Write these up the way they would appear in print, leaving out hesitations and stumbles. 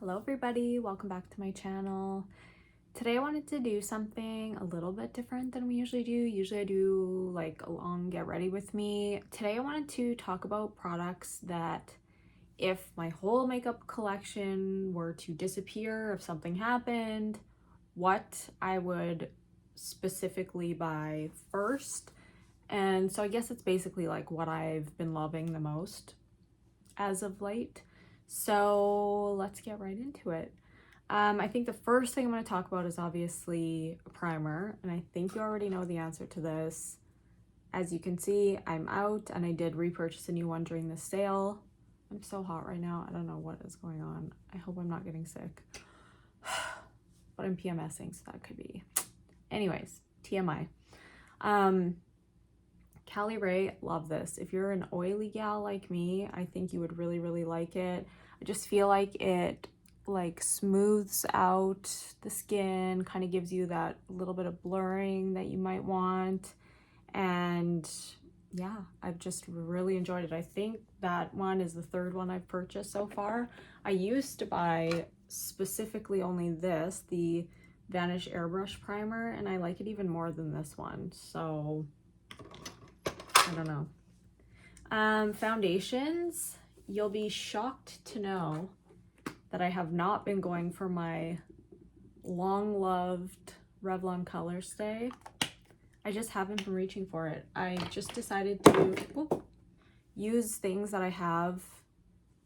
Hello everybody, welcome back to my channel. Today I wanted to do something a little bit different than we usually do. Usually I do like a long get ready with me. Today I wanted to talk about products that if my whole makeup collection were to disappear, if something happened, what I would specifically buy first. And so I guess it's basically like what I've been loving the most as of late. So let's get right into it. I think the first thing I'm going to talk about is obviously a primer, and I think you already know the answer to this. As you can see, I'm out, and I did repurchase a new one during the sale. I'm so hot right now. I don't know what is going on. I hope I'm not getting sick. But I'm PMSing, so that could be. Anyways, TMI. Cali Ray, love this. If you're an oily gal like me, I think you would really like it. I just feel like it like smooths out the skin, kind of gives you that little bit of blurring that you might want. And yeah, I've just really enjoyed it. I think that one is the third one I've purchased so far. I used to buy specifically only this, the Vanish Airbrush Primer, and I like it even more than this one. So I don't know. Foundations, you'll be shocked to know that I have not been going for my long-loved Revlon Color Stay. I just haven't been reaching for it. I just decided to use things that I have,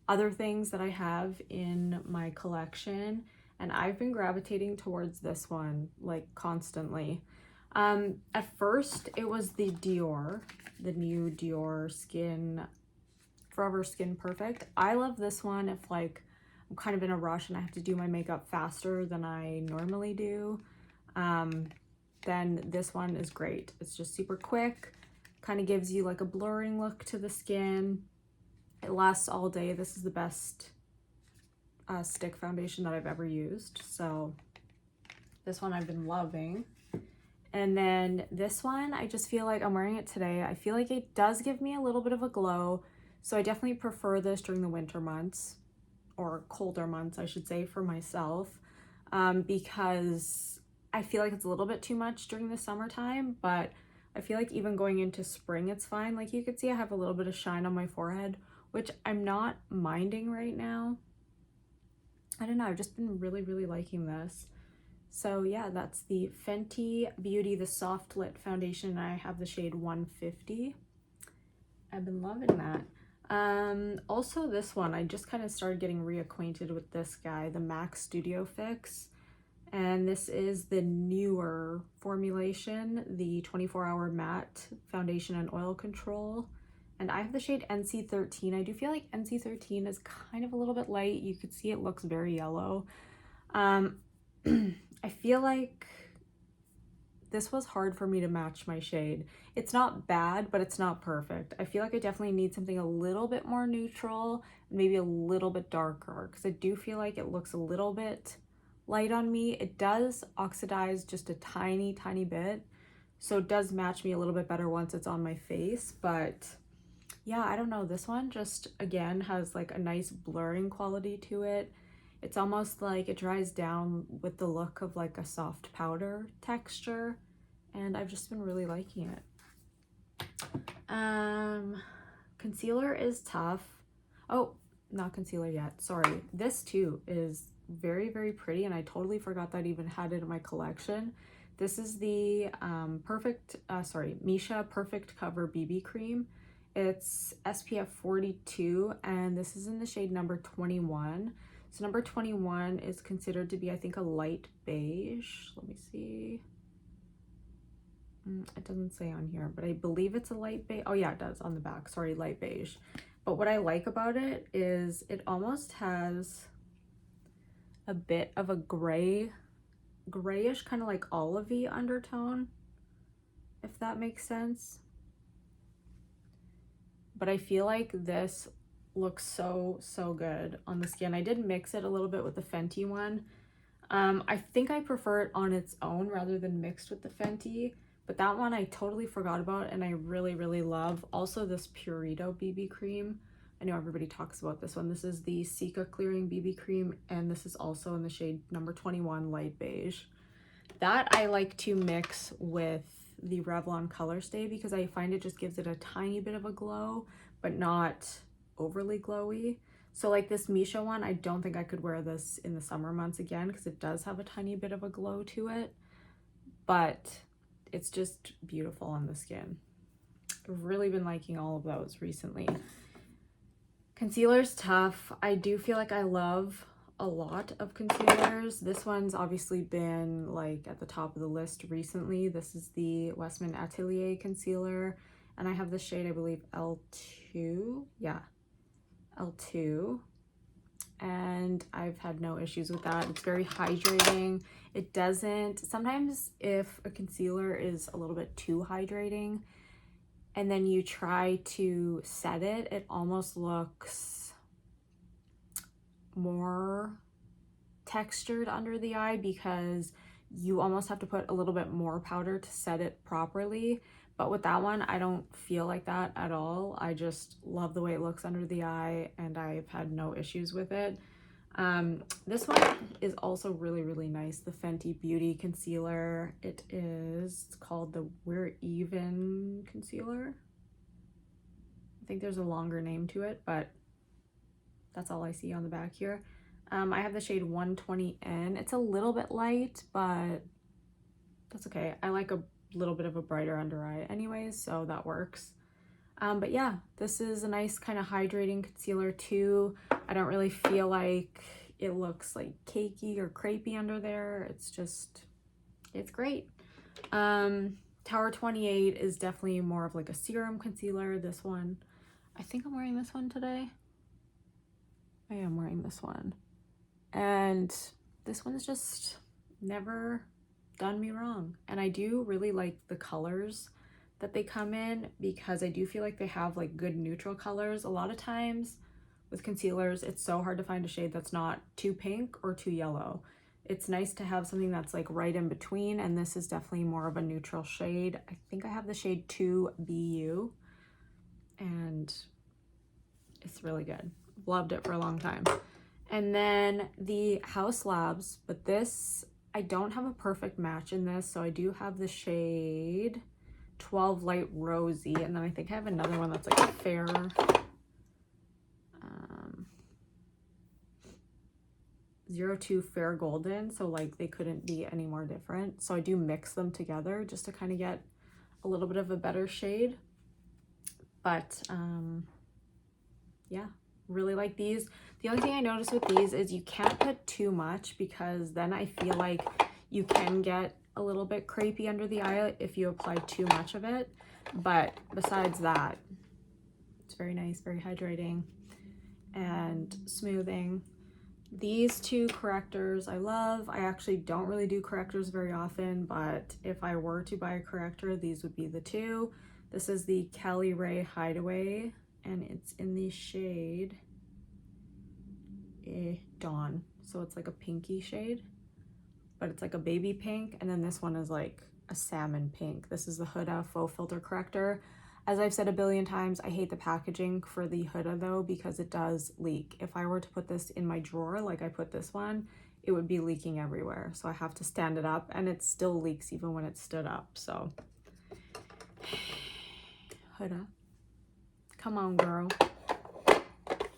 other things that I have in my collection, and I've been gravitating towards this one, like, constantly. At first, it was the Dior, the new Dior Forever Skin Perfect. I love this one if, like, I'm kind of in a rush and I have to do my makeup faster than I normally do. Then this one is great. It's just super quick, kind of gives you like a blurring look to the skin. It lasts all day. This is the best stick foundation that I've ever used. So this one I've been loving. And then this one, I just feel like I'm wearing it today. I feel like it does give me a little bit of a glow. So I definitely prefer this during the winter months, or colder months, I should say, for myself, because I feel like it's a little bit too much during the summertime, but I feel like even going into spring, it's fine. Like you can see I have a little bit of shine on my forehead, which I'm not minding right now. I don't know, I've just been really liking this. So yeah, that's the Fenty Beauty, the Soft Lit Foundation. I have the shade 150. I've been loving that. Also this one, I just kind of started getting reacquainted with this guy, the MAC Studio Fix. And this is the newer formulation, the 24-hour matte foundation and oil control. And I have the shade NC13. I do feel like NC13 is kind of a little bit light. You could see it looks very yellow. I feel like this was hard for me to match my shade. It's not bad, but it's not perfect. I feel like I definitely need something a little bit more neutral, maybe a little bit darker, because I do feel like it looks a little bit light on me. It does oxidize just a tiny bit, so it does match me a little bit better once it's on my face. But yeah, I don't know, this one just again has like a nice blurring quality to it. It's almost like it dries down with the look of like a soft powder texture, and I've just been really liking it. Concealer is tough. Oh, not concealer yet, sorry. This too is very pretty, and I totally forgot that I even had it in my collection. This is the Misha Perfect Cover BB Cream. It's SPF 42, and this is in the shade number 21. So number 21 is considered to be, I think, a light beige. Let me see. It doesn't say on here, but I believe it's a light beige. Oh yeah, it does on the back. Sorry, light beige. But what I like about it is it almost has a bit of a grayish, kind of like olivey undertone, if that makes sense. But I feel like this looks so good on the skin. I did mix it a little bit with the Fenty one. I think I prefer it on its own rather than mixed with the Fenty, but that one I totally forgot about and I really love. Also this Purito BB cream, I know everybody talks about this one. This is the Cica Clearing BB Cream, and this is also in the shade number 21, Light Beige. That I like to mix with the Revlon Color Stay because I find it just gives it a tiny bit of a glow, but not overly glowy. So like this Misha one, I don't think I could wear this in the summer months again because it does have a tiny bit of a glow to it, but it's just beautiful on the skin. I've really been liking all of those recently. Concealer's tough. I do feel like I love a lot of concealers. This one's obviously been like at the top of the list recently. This is the Westman Atelier concealer, and I have the shade, I believe, L2. Yeah, L2. And I've had no issues with that. It's very hydrating. It doesn't, sometimes if a concealer is a little bit too hydrating and then you try to set it, it almost looks more textured under the eye because you almost have to put a little bit more powder to set it properly. But with that one, I don't feel like that at all. I just love the way it looks under the eye, and I've had no issues with it. This one is also really, really nice. The Fenty Beauty concealer. It's called the We're Even concealer. I think there's a longer name to it, but that's all I see on the back here. I have the shade 120N. It's a little bit light, but that's okay. I like a little bit of a brighter under eye anyways, so that works. But yeah, this is a nice kind of hydrating concealer too. I don't really feel like it looks like cakey or crepey under there. It's just, it's great. Tower 28 is definitely more of like a serum concealer. This one, I think I'm wearing this one today. I am wearing this one. And this one's just never done me wrong. And I do really like the colors that they come in because I do feel like they have like good neutral colors. A lot of times with concealers, it's so hard to find a shade that's not too pink or too yellow. It's nice to have something that's like right in between, and this is definitely more of a neutral shade. I think I have the shade 2BU, and it's really good. Loved it for a long time. And then the House Labs, but this, I don't have a perfect match in this, so I do have the shade 12 Light Rosy, and then I think I have another one that's like a fair, 02 Fair Golden, so like they couldn't be any more different. So I do mix them together just to kind of get a little bit of a better shade. But yeah, really like these. The only thing I noticed with these is you can't put too much because then I feel like you can get a little bit crepey under the eye if you apply too much of it. But besides that, it's very nice, very hydrating and smoothing. These two correctors I love. I actually don't really do correctors very often, but if I were to buy a corrector, these would be the two. This is the Cali Ray Hideaway, and it's in the shade Dawn. So it's like a pinky shade, but it's like a baby pink. And then this one is like a salmon pink. This is the Huda Faux Filter Corrector. As I've said a billion times, I hate the packaging for the Huda though, because it does leak. If I were to put this in my drawer like I put this one, it would be leaking everywhere. So I have to stand it up, and it still leaks even when it's stood up. So Huda, come on girl,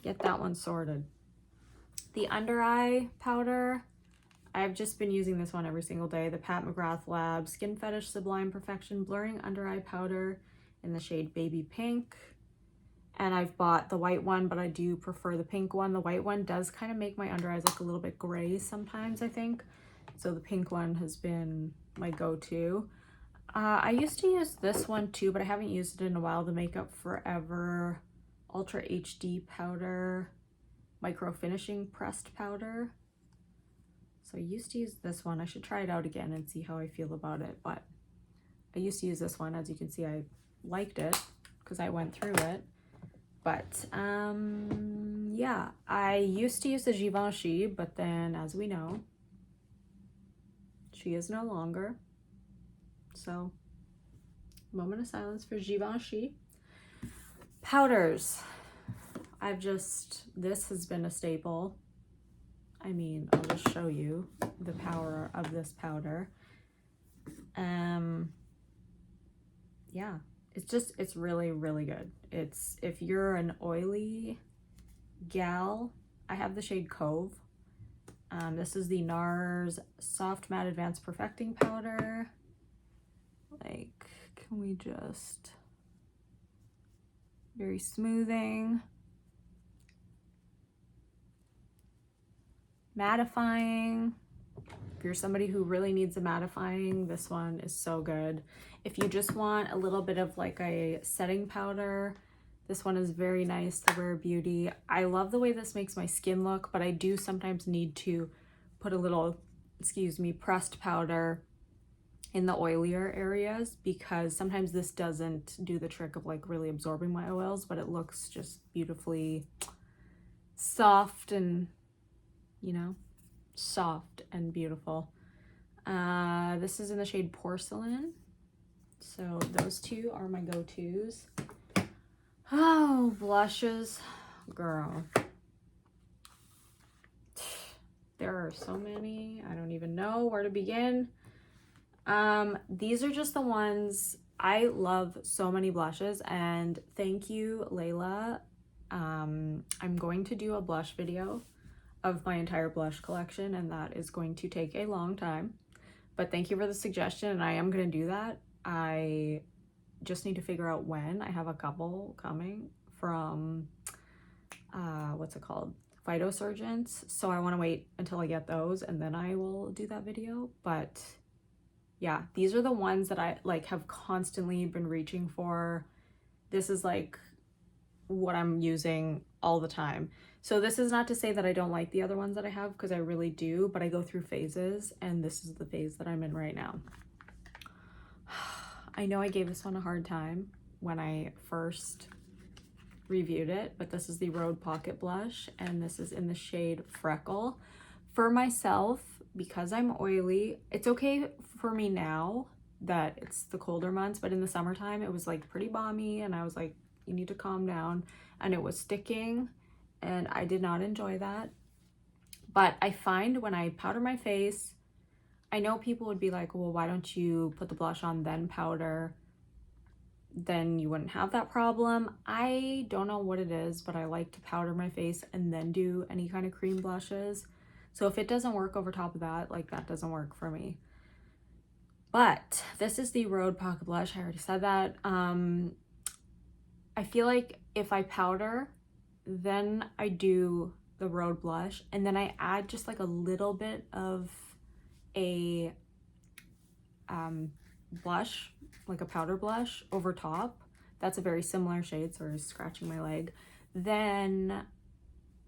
get that one sorted. The under eye powder, I've just been using this one every single day. The Pat McGrath Lab Skin Fetish Sublime Perfection Blurring Under Eye Powder in the shade Baby Pink. And I've bought the white one, but I do prefer the pink one. The white one does kind of make my under eyes look a little bit gray sometimes, I think. So the pink one has been my go-to. I used to use this one too, but I haven't used it in a while. The Makeup Forever Ultra HD Powder Micro Finishing Pressed Powder. So I used to use this one. I should try it out again and see how I feel about it. But I used to use this one. As you can see, I liked it because I went through it. But yeah, I used to use the Givenchy, but then as we know, she is no longer. So moment of silence for Givenchy. Powders. this has been a staple. I mean, I'll just show you the power of this powder. Yeah, it's really, really good. If you're an oily gal, I have the shade Cove. This is the NARS Soft Matte Advanced Perfecting Powder. Like, can we just, very smoothing. Mattifying. If you're somebody who really needs a mattifying, this one is so good. If you just want a little bit of like a setting powder, this one is very nice, the Rare Beauty. I love the way this makes my skin look, but I do sometimes need to put a little, excuse me, pressed powder in the oilier areas, because sometimes this doesn't do the trick of like really absorbing my oils, but it looks just beautifully soft and, you know, soft and beautiful. This is in the shade Porcelain. So those two are my go-tos. Oh, blushes, girl. There are so many. I don't even know where to begin. These are just the ones. I love so many blushes, and thank you, Layla. I'm going to do a blush video of my entire blush collection, and that is going to take a long time, but thank you for the suggestion, and I am going to do that. I just need to figure out when. I have a couple coming from what's it called, Phytosurgeons, so I want to wait until I get those and then I will do that video. But yeah, these are the ones that I like have constantly been reaching for. This is like what I'm using all the time. So this is not to say that I don't like the other ones that I have, because I really do, but I go through phases, and this is the phase that I'm in right now. I know I gave this one a hard time when I first reviewed it, but this is the Rhode Pocket Blush, and this is in the shade Freckle. For myself, because I'm oily, it's okay for me now that it's the colder months, but in the summertime it was like pretty balmy, and I was like, you need to calm down, and it was sticking, and I did not enjoy that. But I find when I powder my face, I know people would be like, well, why don't you put the blush on then powder? Then you wouldn't have that problem. I don't know what it is, but I like to powder my face and then do any kind of cream blushes. So if it doesn't work over top of that, like, that doesn't work for me. But this is the Rhode Pocket Blush. I already said that. I feel like if I powder, then I do the Rhode blush, and then I add just like a little bit of a blush, like a powder blush over top. That's a very similar shade, sorry, scratching my leg. Then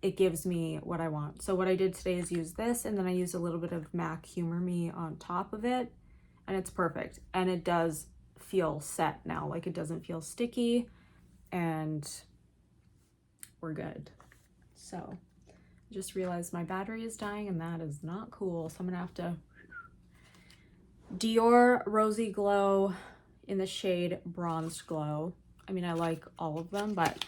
it gives me what I want. So what I did today is use this, and then I used a little bit of MAC Humor Me on top of it, and it's perfect. And it does feel set now, like it doesn't feel sticky, and we're good. So I just realized my battery is dying, and that is not cool. So I'm gonna have to Dior Rosy Glow in the shade Bronzed Glow. I mean, I like all of them, but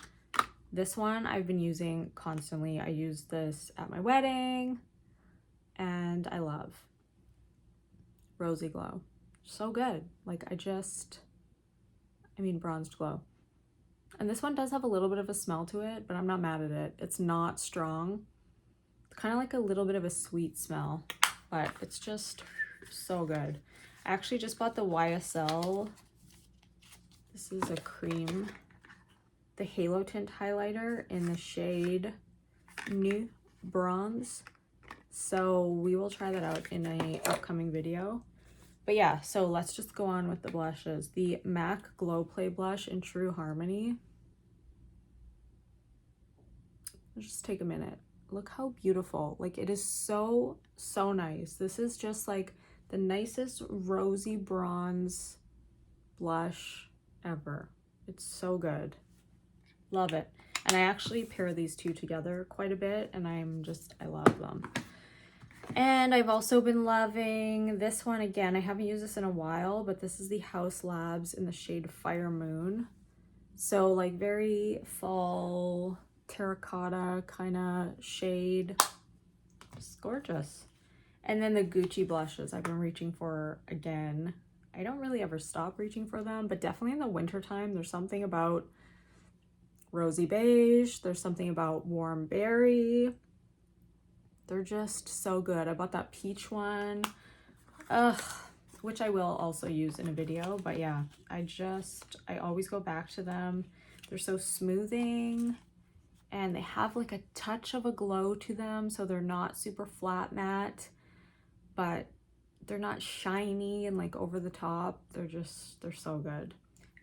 this one I've been using constantly. I used this at my wedding, and I love Rosy Glow. So good. Like, I mean, Bronzed Glow. And this one does have a little bit of a smell to it, but I'm not mad at it. It's not strong. It's kind of like a little bit of a sweet smell, but it's just so good. I actually just bought the YSL. This is a cream, the Halo Tint highlighter in the shade Nude Bronze. So we will try that out in an upcoming video. But yeah, so let's just go on with the blushes. The MAC Glow Play Blush in True Harmony. Let's just take a minute. Look how beautiful. Like, it is so, so nice. This is just like the nicest rosy bronze blush ever. It's so good. Love it. And I actually pair these two together quite a bit, and I love them. And I've also been loving this one again. I haven't used this in a while, but this is the House Labs in the shade Fire Moon. So like very fall, terracotta kind of shade. It's gorgeous. And then the Gucci blushes I've been reaching for again. I don't really ever stop reaching for them, but definitely in the wintertime, there's something about rosy beige. There's something about warm berry. They're just so good. I bought that peach one, which I will also use in a video. But yeah, I always go back to them. They're so smoothing and they have like a touch of a glow to them. So they're not super flat matte, but they're not shiny and like over the top. They're so good.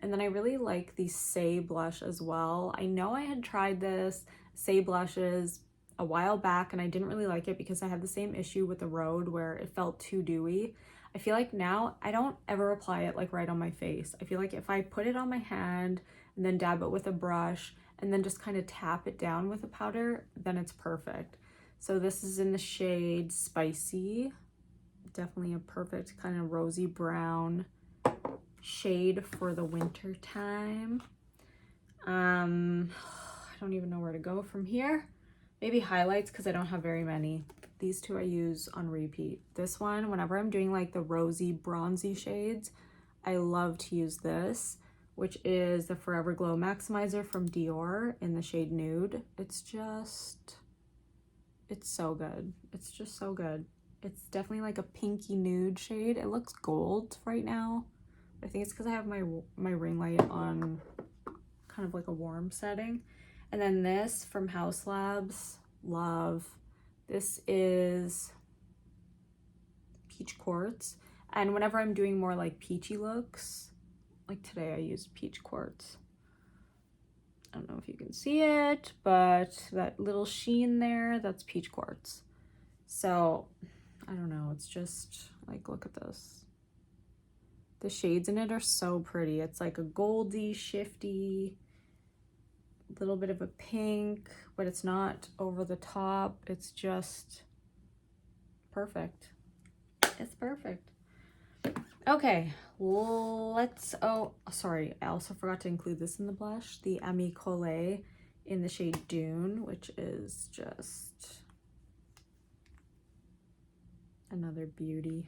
And then I really like the Say blush as well. I know I had tried this Say blushes a while back and I didn't really like it because I had the same issue with the Road where it felt too dewy. I feel like now I don't ever apply it like right on my face. I feel like if I put it on my hand and then dab it with a brush and then just kind of tap it down with a powder, then it's perfect. So this is in the shade Spicy. Definitely a perfect kind of rosy brown shade for the winter time. I don't even know where to go from here. Maybe highlights because I don't have very many. These two I use on repeat. This one, whenever I'm doing like the rosy bronzy shades, I love to use this, which is the Forever Glow Maximizer from Dior in the shade Nude. It's so good. It's just so good. It's definitely like a pinky nude shade. It looks gold right now. I think it's because I have my ring light on kind of like a warm setting. And then this from House Labs, love. This is Peach Quartz. And whenever I'm doing more like peachy looks, like today I used Peach Quartz. I don't know if you can see it, but that little sheen there, that's Peach Quartz. So, I don't know, it's just like, look at this. The shades in it are so pretty. It's like a goldy, shifty, little bit of a pink, but it's not over the top. It's just perfect. It's perfect. Okay, oh, sorry, I also forgot to include this in the blush, the Ami Collet in the shade Dune, which is just another beauty.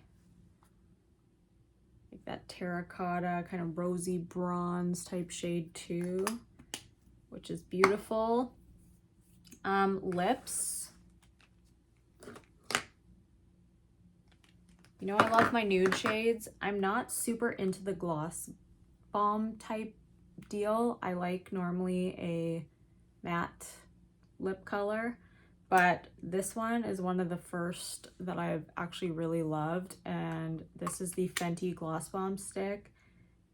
Like that terracotta, kind of rosy bronze type shade too, which is beautiful. Lips. You know, I love my nude shades. I'm not super into the gloss bomb type deal. I like normally a matte lip color, but this one is one of the first that I've actually really loved, and this is the Fenty Gloss Bomb Stick,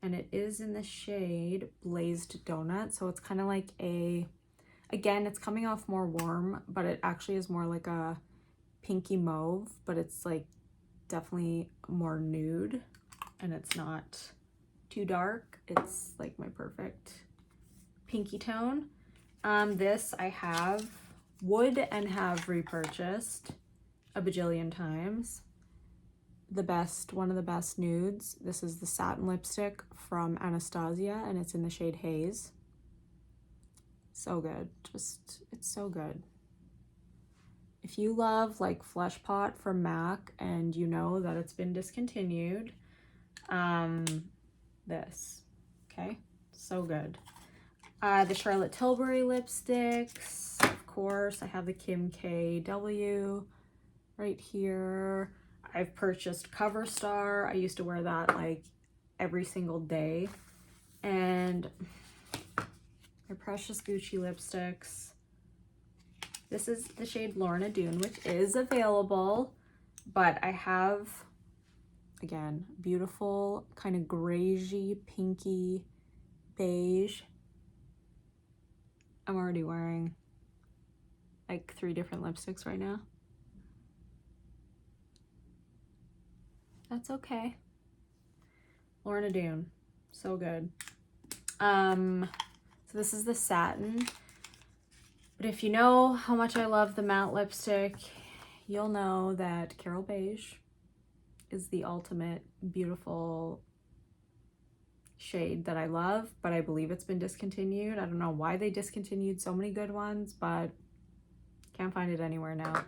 and it is in the shade Blazed Donut. So it's kind of like again, it's coming off more warm, but it actually is more like a pinky mauve, but it's like definitely more nude and it's not too dark. It's like my perfect pinky tone. This I would have repurchased a bajillion times. One of the best nudes. This is the satin lipstick from Anastasia and it's in the shade Haze. So good. It's so good. If you love like Flesh Pot from MAC and you know that it's been discontinued, this, okay? So good. The Charlotte Tilbury lipsticks, of course. I have the Kim KW right here. I've purchased Cover Star. I used to wear that like every single day. And my precious Gucci lipsticks. This is the shade Lorna Doone, which is available, but I have, again, beautiful kind of greigey, pinky, beige. I'm already wearing like 3 different lipsticks right now. That's okay. Lorna Doone, so good. So this is the satin. But if you know how much I love the matte lipstick, you'll know that Carol Beige is the ultimate beautiful shade that I love, but I believe it's been discontinued. I don't know why they discontinued so many good ones, but can't find it anywhere now.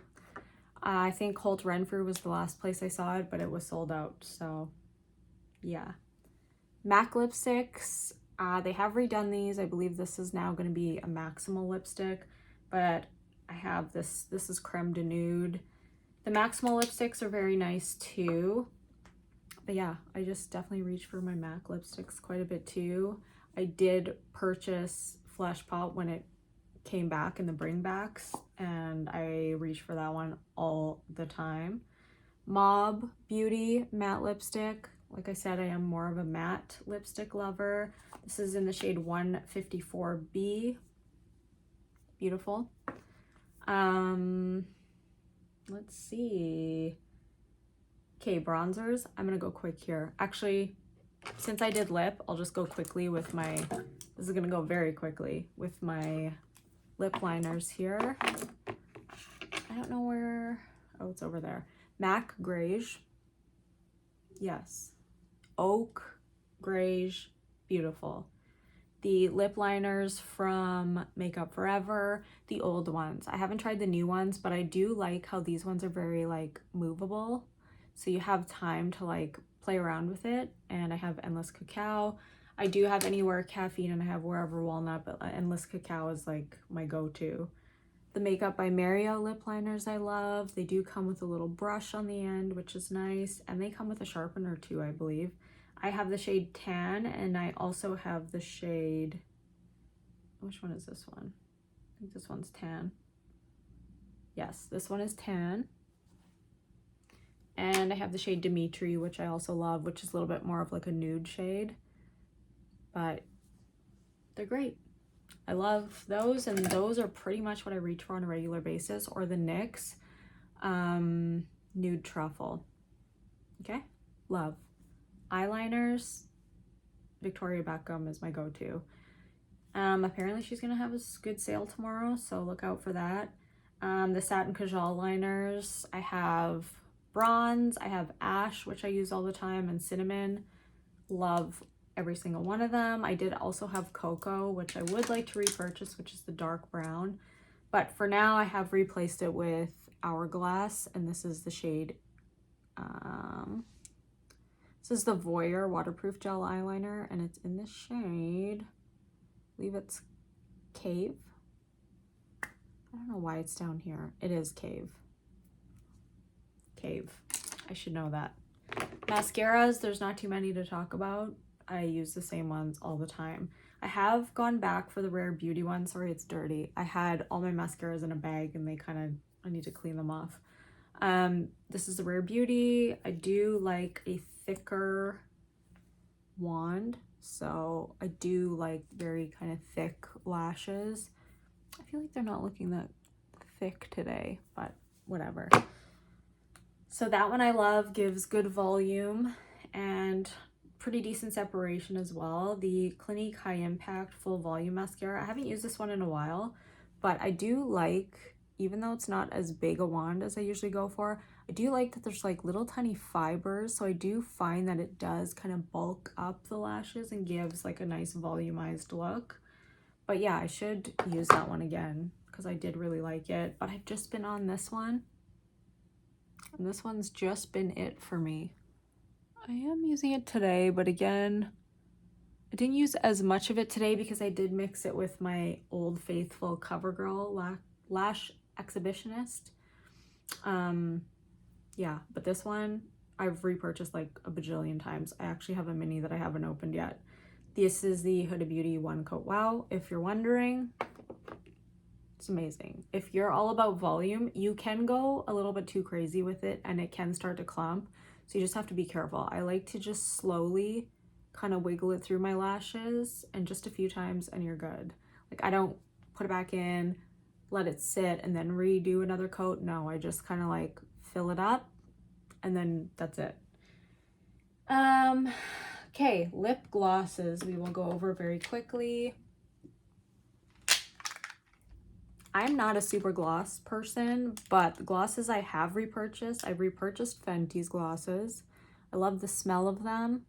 I think Holt Renfrew was the last place I saw it, but it was sold out, so yeah. MAC lipsticks, they have redone these. I believe this is now going to be a Maximal lipstick, but I have this is Creme de Nude. The Maximal lipsticks are very nice too, but yeah, I just definitely reach for my MAC lipsticks quite a bit too. I did purchase Flesh Pop when it came back in the bringbacks, and I reach for that one all the time. Mob Beauty matte lipstick. Like I said, I am more of a matte lipstick lover. This is in the shade 154B. Beautiful. Let's see. Okay, bronzers. I'm gonna go quick here. Actually, since I did lip, I'll just go quickly with my, this is gonna go very quickly with my lip liners here. I don't know where, oh, it's over there. MAC Greige. Yes. Oak Greige, beautiful. The lip liners from Makeup Forever, the old ones. I haven't tried the new ones, but I do like how these ones are very like movable. So you have time to like play around with it. And I have Endless Cacao. I do have Anywhere Caffeine and I have Wherever Walnut, but Endless Cacao is like my go-to. The Makeup by Mario lip liners I love. They do come with a little brush on the end, which is nice. And they come with a sharpener too, I believe. I have the shade Tan, and I also have the shade, which one is this one? I think this one's Tan. Yes, this one is Tan. And I have the shade Dimitri, which I also love, which is a little bit more of like a nude shade. But they're great. I love those, and those are pretty much what I reach for on a regular basis. Or the NYX Nude Truffle. Okay, love. Eyeliners, Victoria Beckham is my go-to. Apparently she's gonna have a good sale tomorrow, so look out for that. The Satin Kajal liners, I have Bronze, I have Ash, which I use all the time, and Cinnamon. Love every single one of them. I did also have Cocoa, which I would like to repurchase, which is the dark brown. But for now, I have replaced it with Hourglass, and this is the shade, this is the Voyeur Waterproof Gel Eyeliner, and it's in the shade, I believe it's Cave. I don't know why it's down here. It is Cave. Cave. I should know that. Mascaras, there's not too many to talk about. I use the same ones all the time. I have gone back for the Rare Beauty one. Sorry, it's dirty. I had all my mascaras in a bag and they kind of, I need to clean them off. This is the Rare Beauty. I do like a thicker wand, so I do like very kind of thick lashes. I feel like they're not looking that thick today, but whatever. So that one I love, gives good volume and pretty decent separation as well. The Clinique High Impact Full Volume Mascara. I haven't used this one in a while, but I do like, even though it's not as big a wand as I usually go for, I do like that there's like little tiny fibers, so I do find that it does kind of bulk up the lashes and gives like a nice volumized look. But yeah, I should use that one again because I did really like it, but I've just been on this one, and this one's just been it for me. I am using it today, but again, I didn't use as much of it today because I did mix it with my Old Faithful CoverGirl Lash Exhibitionist. Yeah, but this one I've repurchased like a bajillion times. I actually have a mini that I haven't opened yet. This is the Huda Beauty One Coat Wow. If you're wondering, it's amazing. If you're all about volume, you can go a little bit too crazy with it and it can start to clump. So you just have to be careful. I like to just slowly kind of wiggle it through my lashes and just a few times and you're good. Like I don't put it back in, let it sit and then redo another coat. No, I just kind of like fill it up and then that's it. Okay, lip glosses we will go over very quickly. I'm not a super gloss person, but the glosses I have repurchased, I've repurchased Fenty's glosses. I love the smell of them.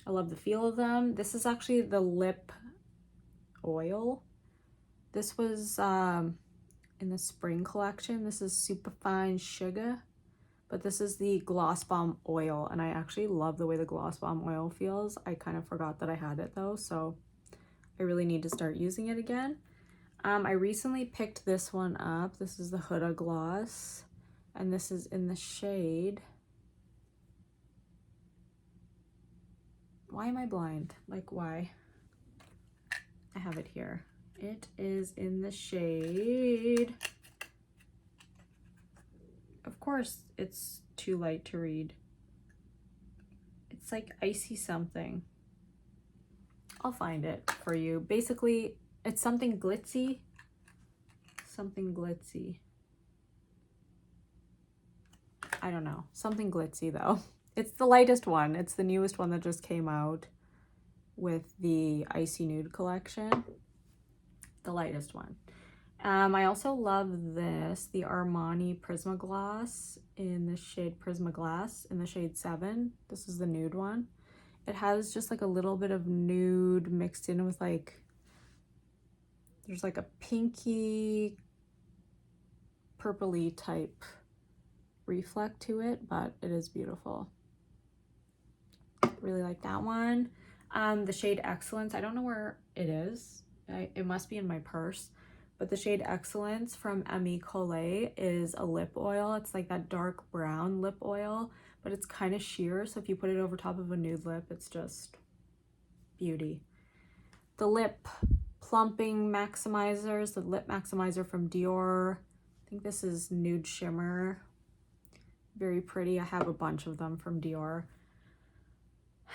I love the feel of them. This is actually the lip oil. This was in the spring collection. This is Superfine Sugar, but this is the Gloss Bomb oil, and I actually love the way the Gloss Bomb oil feels. I kind of forgot that I had it though, so I really need to start using it again. I recently picked this one up. This is the Huda Gloss, and this is in the shade. Why am I blind? Like, why? I have it here. It is in the shade. Of course, it's too light to read. It's like icy something. I'll find it for you. Basically, it's something glitzy. Something glitzy. I don't know. Something glitzy though. It's the lightest one. It's the newest one that just came out with the Icy Nude collection. The lightest one. I also love this, the Armani Prismaglass in the shade Prismaglass in the shade 7. This is the nude one. It has just like a little bit of nude mixed in with like, there's like a pinky purpley type reflect to it, but it is beautiful. Really like that one. The shade Excellence, I don't know where it is. It must be in my purse, but the shade Excellence from Emmy Collet is a lip oil. It's like that dark brown lip oil, but it's kind of sheer, so if you put it over top of a nude lip, it's just beauty. The lip plumping maximizers, the lip maximizer from Dior. I think this is Nude Shimmer. Very pretty. I have a bunch of them from Dior.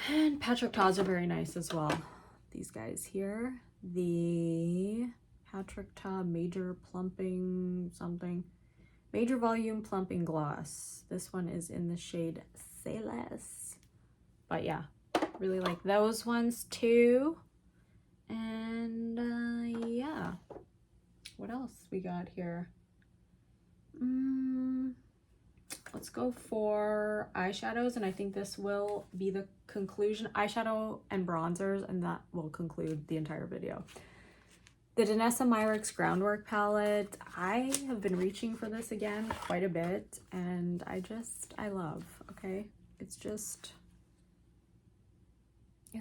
And Patrick Ta's are very nice as well. These guys here. The Patrick Ta Major Plumping something. Major Volume Plumping Gloss. This one is in the shade Say Less. But yeah, really like those ones too. And yeah. What else we got here? Let's go for eyeshadows, and I think this will be the conclusion. Eyeshadow and bronzers, and that will conclude the entire video. The Danessa Myricks Groundwork palette. I have been reaching for this again quite a bit, and I love, okay? It's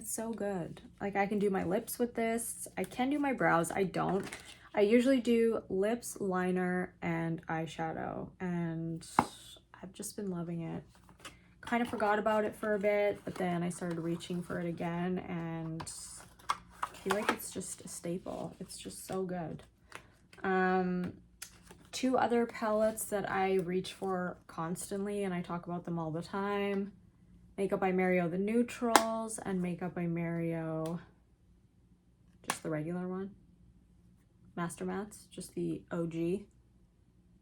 so good. Like, I can do my lips with this. I can do my brows. I don't. I usually do lips, liner, and eyeshadow, and I've just been loving it. Kind of forgot about it for a bit, but then I started reaching for it again, and I feel like it's just a staple. It's just so good. Two other palettes that I reach for constantly, and I talk about them all the time. Makeup by Mario the Neutrals, and Makeup by Mario, just the regular one. Master Mattes, just the OG,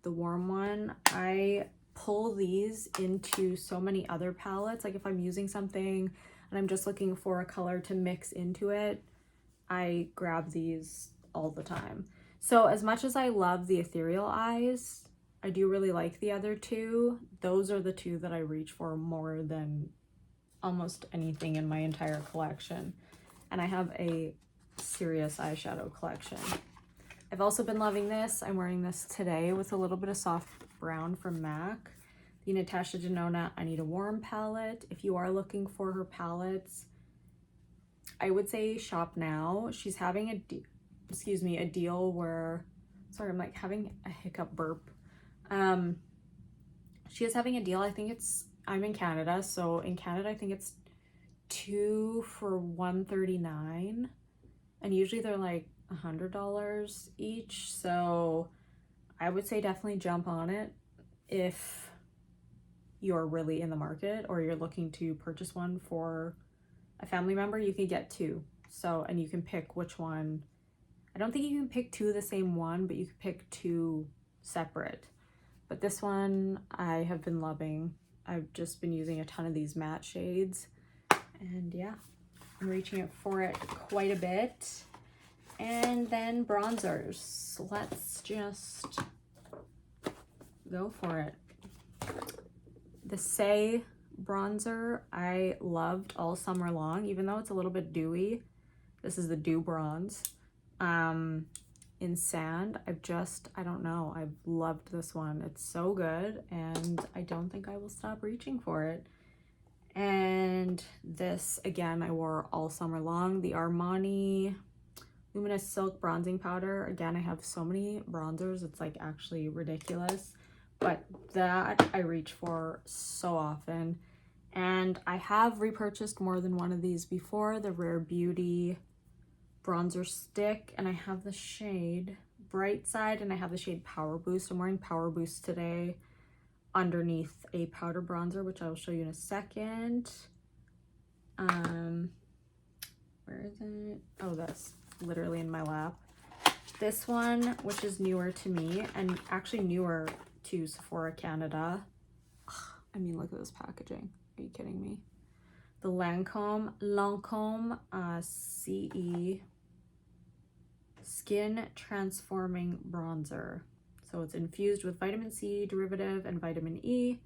the warm one. I pull these into so many other palettes. Like if I'm using something and I'm just looking for a color to mix into it, I grab these all the time. So as much as I love the Ethereal Eyes, I do really like the other two. Those are the two that I reach for more than almost anything in my entire collection. And I have a serious eyeshadow collection. I've also been loving this. I'm wearing this today with a little bit of soft brown from MAC. The Natasha Denona I Need a Warm palette. If you are looking for her palettes, I would say shop now. She's having a deal where, sorry, I'm like having a hiccup burp. She is having a deal. I think I'm in Canada, so in Canada I think it's 2 for $139, and usually they're like $100 each, so I would say definitely jump on it if you're really in the market or you're looking to purchase one for a family member. You can get two, so, and you can pick which one. I don't think you can pick two of the same one, but you can pick two separate. But this one I have been loving. I've just been using a ton of these matte shades, and yeah, I'm reaching for it quite a bit. And then bronzers. Let's just go for it. The Say bronzer I loved all summer long, even though it's a little bit dewy. This is the Dew Bronze in Sand. I don't know, I've loved this one. It's so good, and I don't think I will stop reaching for it. And this, again, I wore all summer long, the Armani Luminous Silk Bronzing Powder. Again, I have so many bronzers, it's like actually ridiculous, but that I reach for so often. And I have repurchased more than one of these before, the Rare Beauty bronzer stick, and I have the shade Bright Side and I have the shade Power Boost. I'm wearing Power Boost today underneath a powder bronzer, which I will show you in a second. Where is it? Oh, that's literally in my lap. This one, which is newer to me and actually newer to Sephora Canada. I mean, look at this packaging. Are you kidding me? The Lancome CE Skin Transforming Bronzer. So it's infused with vitamin C derivative and vitamin E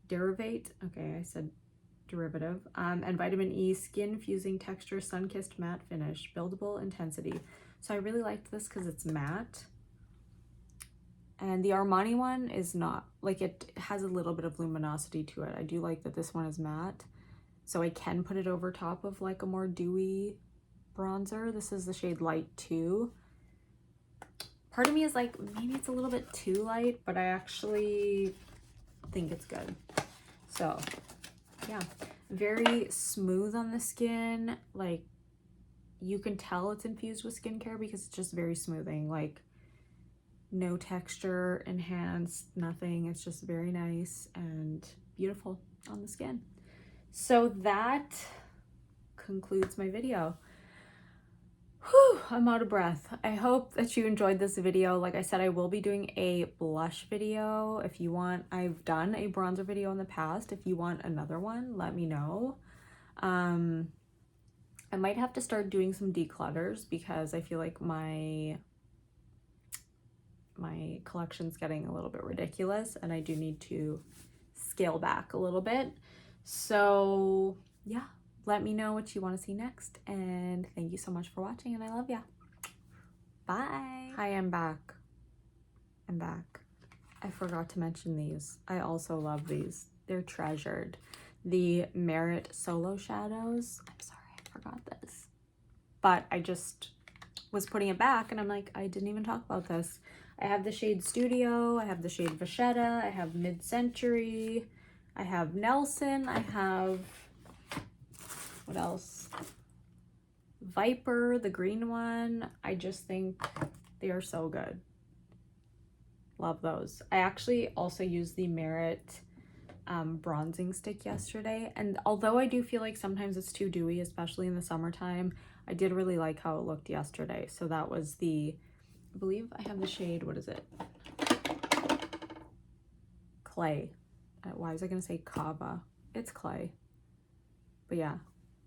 derivate. Okay, I said derivative. And vitamin E skin fusing texture, sun-kissed matte finish, buildable intensity. So I really liked this because it's matte. And the Armani one is not, like, it has a little bit of luminosity to it. I do like that this one is matte, so I can put it over top of like a more dewy bronzer. This is the shade Light 2. Part of me is like, maybe it's a little bit too light, but I actually think it's good. So yeah, very smooth on the skin. Like, you can tell it's infused with skincare because it's just very smoothing. Like, no texture, enhanced, nothing. It's just very nice and beautiful on the skin. So that concludes my video. Whew, I'm out of breath. I hope that you enjoyed this video. Like I said, I will be doing a blush video. If you want, I've done a bronzer video in the past. If you want another one, let me know. I might have to start doing some declutters because I feel like my collection's getting a little bit ridiculous and I do need to scale back a little bit. So yeah, let me know what you want to see next, and thank you so much for watching, and I love ya. Bye. Hi, I'm back. I forgot to mention these. I also love these. They're treasured. The Merit Solo Shadows. I'm sorry, I forgot this. But I just was putting it back and I'm like, I didn't even talk about this. I have the shade Studio, I have the shade Vachetta, I have Mid-Century, I have Nelson, I have, what else? Viper, the green one. I just think they are so good. Love those. I actually also used the Merit bronzing stick yesterday, and although I do feel like sometimes it's too dewy, especially in the summertime, I did really like how it looked yesterday. So that was the, I believe I have the shade, what is it? Clay. Why was I gonna say Kava? It's Clay. But yeah,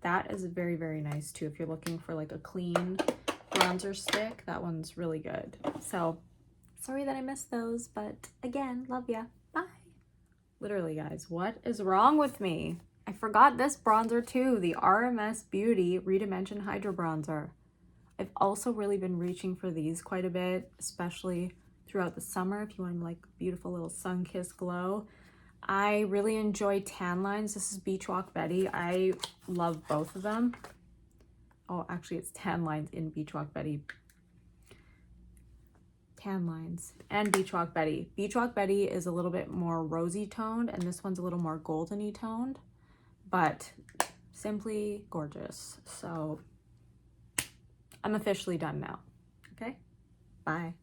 that is very, very nice too. If you're looking for like a clean bronzer stick, that one's really good. So sorry that I missed those, but again, love ya. Bye. Literally, guys, what is wrong with me? I forgot this bronzer too, the RMS Beauty Redimension Hydro Bronzer. I've also really been reaching for these quite a bit, especially throughout the summer if you want like beautiful little sun-kissed glow. I really enjoy Tan Lines. This is Beach Walk Betty. I love both of them. Oh, actually it's Tan Lines in Beach Walk Betty. Tan Lines and Beach Walk Betty. Beach Walk Betty is a little bit more rosy toned and this one's a little more goldeny toned, but simply gorgeous. So I'm officially done now. Okay, bye.